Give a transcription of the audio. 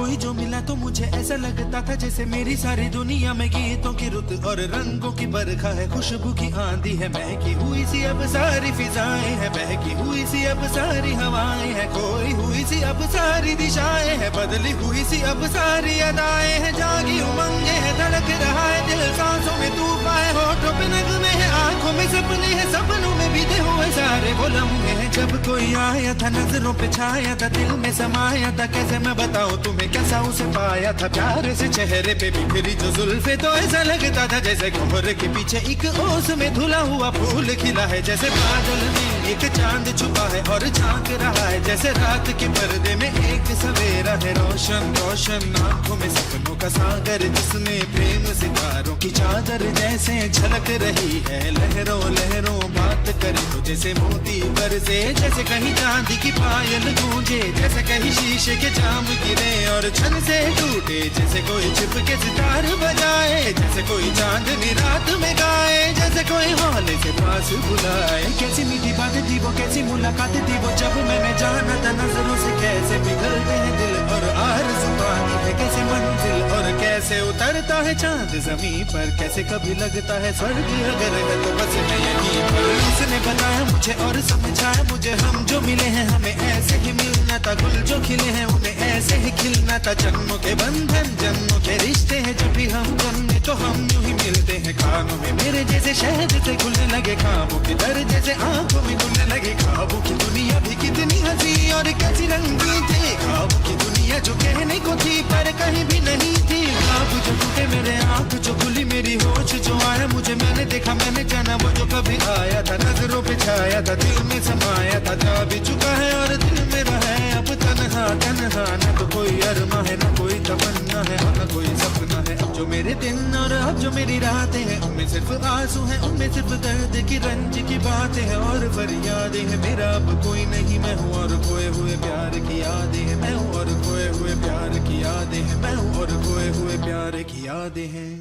कोई जो मिला तो मुझे ऐसा लगता था जैसे मेरी सारी दुनिया में गीतों की रुत और रंगों की बरखा है, खुशबू की आंधी है, महकी हुई सी अब सारी फिजाएं हैं, बहकी हुई सी अब सारी हवाएं हैं, खोई हुई सी अब सारी दिशाएं हैं, बदली हुई सी अब सारी अदाएं हैं, जागी उमंगे है, धड़क रहा है दिल, सांसों में तूफान है, होठों पे नगमे है, आंखों में सपने हैं, सपनों में बीते हुए सारे वो लम्हे हैं। जब कोई आया था नजरों पे छाया था, दिल में समाया था, कैसे मैं बताऊं तुम्हें कैसा उसे पाया था, प्यार से चेहरे पे बिखरी जो जुल्फे तो ऐसा लगता था जैसे कोहरे के पीछे एक ओस में धुला हुआ फूल खिला है, जैसे बादल में एक चांद छुपा है और झांक रहा है, जैसे रात के पर्दे में एक सवेरा है, रोशन रोशन आंखों में सपनों का सागर, जिसमें प्रेम सितारों की चादर जैसे झलक रही है, लहरों लहरों बात करे तो जैसे मोती बरसे, जैसे कहीं चांदी की पायल गूंजे, जैसे कहीं शीशे के जाम गिरे और छन से टूटे, जैसे कोई छिप के सितार बजाए, जैसे कोई चांदनी रात में गाए, जैसे कोई हौले से पास बुलाए। कैसी मीठी बातें थी वो, कैसी मुलाकातें थी वो, जब मैंने जाना था नजरों से कैसे पिघलते हैं दिल और आरज़ू पानी है कैसे मंजिल, और कैसे उतरता है चांद जमीन पर, कैसे कभी लगता है स्वर्ग अगर है तो बस मैं यहीं पर। उसने बताया मुझे और समझाया मुझे, हम जो मिले हैं हमें ऐसे ही मिलना था, गुल जो खिले हैं उन्हें ऐसे ही खिलना था, जन्मों के बंधन जन्मों के रिश्ते हैं, जब भी हम जन्मे तो हम यूं ही मिलते हैं, खानों में मेरे जैसे शहद से घुलने लगे, ख्वाबों के दर जैसे आंखों में घुलने लगे, ख्वाबों की दुनिया भी कितनी हंसी और कैसी रंगीन थी, ख्वाबों की दुनिया जो कहने को थी पर कहीं भी नहीं थी, ख्वाब जो टूटे मेरे आंख जो खुली मेरी होश जो आया मुझे, मैंने देखा मैंने जाना वो जो कभी आया था, नजरों पे छाया था, दिल में समाया था, जा भी चुका है और दिल में रहा है अब तन्हा तन्हा, न तो कोई अरमा है न कोई तमन्ना है न कोई सपना है, अब जो मेरे दिन और अब जो मेरी रातें हैं उनमें सिर्फ आंसू हैं, उनमें सिर्फ दर्द की रंज की बातें हैं और फरियादें हैं, मेरा अब कोई नहीं मैं हूँ और खोए हुए प्यार की यादें हैं, मैं हूँ और खोए हुए प्यार की यादें हैं, मैं हूँ और खोए हुए प्यार की यादें हैं।